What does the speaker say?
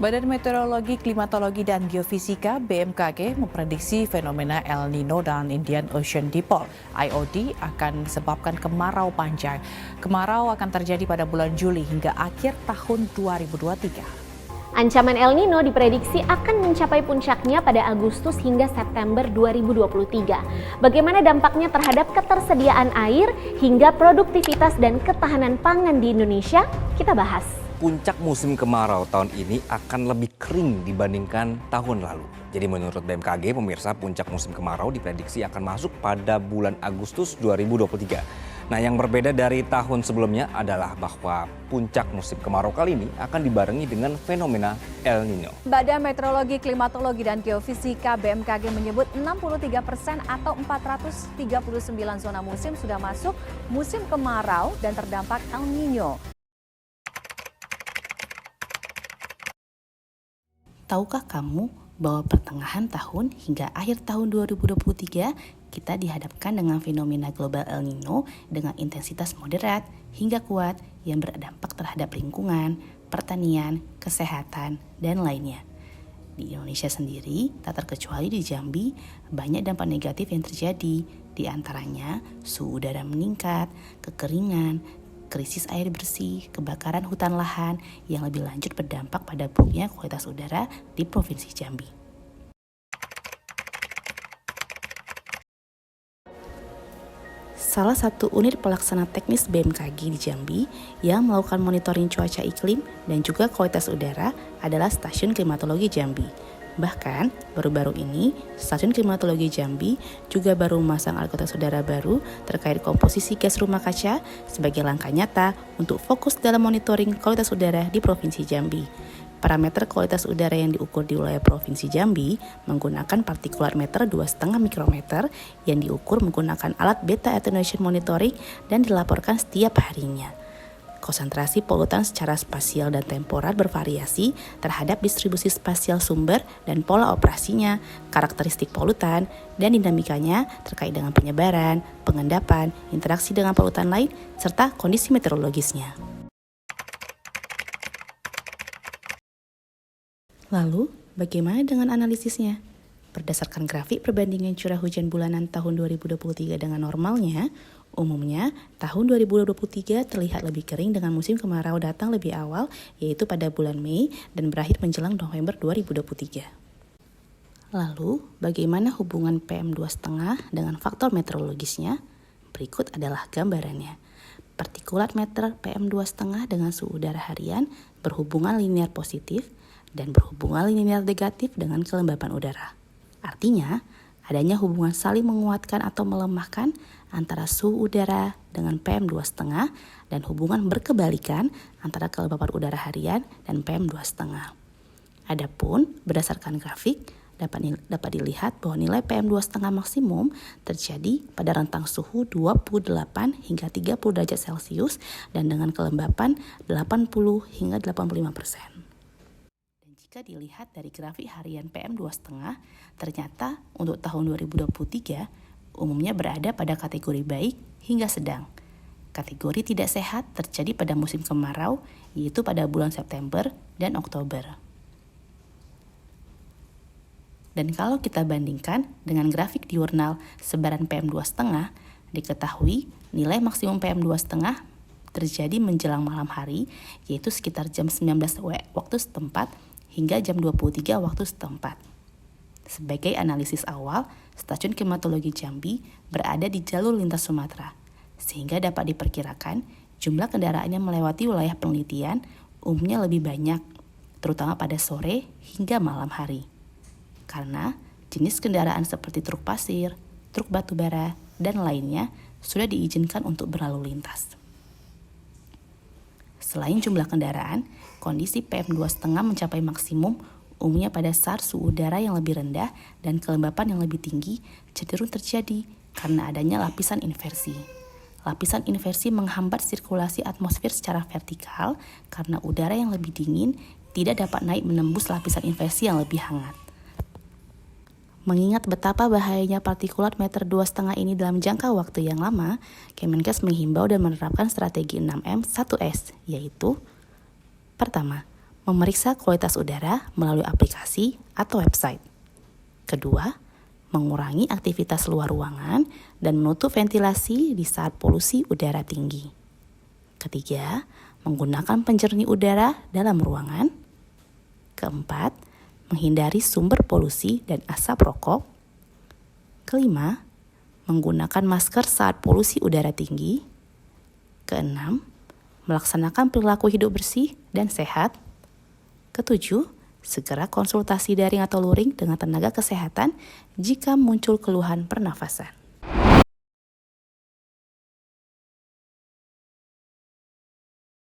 Badan Meteorologi, Klimatologi, dan Geofisika (BMKG) memprediksi fenomena El Nino dan Indian Ocean Dipole (IOD) akan disebabkan kemarau panjang. Kemarau akan terjadi pada bulan Juli hingga akhir tahun 2023. Ancaman El Nino diprediksi akan mencapai puncaknya pada Agustus hingga September 2023. Bagaimana dampaknya terhadap ketersediaan air hingga produktivitas dan ketahanan pangan di Indonesia? Kita bahas. Puncak musim kemarau tahun ini akan lebih kering dibandingkan tahun lalu. Jadi menurut BMKG, pemirsa, puncak musim kemarau diprediksi akan masuk pada bulan Agustus 2023. Nah, yang berbeda dari tahun sebelumnya adalah bahwa puncak musim kemarau kali ini akan dibarengi dengan fenomena El Nino. Badan Meteorologi, Klimatologi, dan Geofisika (BMKG) menyebut 63% atau 439 zona musim sudah masuk musim kemarau dan terdampak El Nino. Tahukah kamu bahwa pertengahan tahun hingga akhir tahun 2023 kita dihadapkan dengan fenomena global El Nino dengan intensitas moderat hingga kuat yang berdampak terhadap lingkungan, pertanian, kesehatan, dan lainnya. Di Indonesia sendiri, tak terkecuali di Jambi, banyak dampak negatif yang terjadi, di antaranya suhu udara meningkat, kekeringan, krisis air bersih, kebakaran hutan lahan yang lebih lanjut berdampak pada buruknya kualitas udara di Provinsi Jambi. Salah satu unit pelaksana teknis BMKG di Jambi yang melakukan monitoring cuaca iklim dan juga kualitas udara adalah Stasiun Klimatologi Jambi. Bahkan, baru-baru ini, Stasiun Klimatologi Jambi juga baru memasang alat kualitas udara baru terkait komposisi gas rumah kaca sebagai langkah nyata untuk fokus dalam monitoring kualitas udara di Provinsi Jambi. Parameter kualitas udara yang diukur di wilayah Provinsi Jambi menggunakan partikulat meter 2,5 mikrometer yang diukur menggunakan alat beta attenuation monitoring dan dilaporkan setiap harinya. Konsentrasi polutan secara spasial dan temporal bervariasi terhadap distribusi spasial sumber dan pola operasinya, karakteristik polutan, dan dinamikanya terkait dengan penyebaran, pengendapan, interaksi dengan polutan lain, serta kondisi meteorologisnya. Lalu, bagaimana dengan analisisnya? Berdasarkan grafik perbandingan curah hujan bulanan tahun 2023 dengan normalnya, umumnya, tahun 2023 terlihat lebih kering dengan musim kemarau datang lebih awal, yaitu pada bulan Mei dan berakhir menjelang November 2023. Lalu, bagaimana hubungan PM2,5 dengan faktor meteorologisnya? Berikut adalah gambarannya. Partikulat meter PM2,5 dengan suhu udara harian berhubungan linear positif dan berhubungan linear negatif dengan kelembapan udara. Artinya, adanya hubungan saling menguatkan atau melemahkan antara suhu udara dengan PM2,5 dan hubungan berkebalikan antara kelembapan udara harian dan PM2,5. Adapun berdasarkan grafik dapat dilihat bahwa nilai PM2,5 maksimum terjadi pada rentang suhu 28 hingga 30 derajat Celcius dan dengan kelembapan 80 hingga 85%. Jika dilihat dari grafik harian PM2,5, ternyata untuk tahun 2023 umumnya berada pada kategori baik hingga sedang. Kategori tidak sehat terjadi pada musim kemarau, yaitu pada bulan September dan Oktober. Dan kalau kita bandingkan dengan grafik diurnal sebaran PM2,5, diketahui nilai maksimum PM2,5 terjadi menjelang malam hari, yaitu sekitar jam 19 waktu setempat, hingga jam 23 waktu setempat. Sebagai analisis awal, Stasiun Klimatologi Jambi berada di jalur lintas Sumatera, sehingga dapat diperkirakan jumlah kendaraan yang melewati wilayah penelitian umumnya lebih banyak, terutama pada sore hingga malam hari. Karena jenis kendaraan seperti truk pasir, truk batubara, dan lainnya sudah diizinkan untuk berlalu lintas. Selain jumlah kendaraan, kondisi PM2,5 mencapai maksimum umumnya pada saat suhu udara yang lebih rendah dan kelembapan yang lebih tinggi cenderung terjadi karena adanya lapisan inversi. Lapisan inversi menghambat sirkulasi atmosfer secara vertikal karena udara yang lebih dingin tidak dapat naik menembus lapisan inversi yang lebih hangat. Mengingat betapa bahayanya partikulat meter 2,5 ini dalam jangka waktu yang lama, Kemenkes menghimbau dan menerapkan strategi 6M 1S, yaitu: pertama, memeriksa kualitas udara melalui aplikasi atau website. Kedua, mengurangi aktivitas luar ruangan dan menutup ventilasi di saat polusi udara tinggi. Ketiga, menggunakan penjernih udara dalam ruangan. Keempat, menghindari sumber polusi dan asap rokok. Kelima, menggunakan masker saat polusi udara tinggi. Keenam, melaksanakan perilaku hidup bersih dan sehat. Ketujuh, segera konsultasi daring atau luring dengan tenaga kesehatan jika muncul keluhan pernafasan.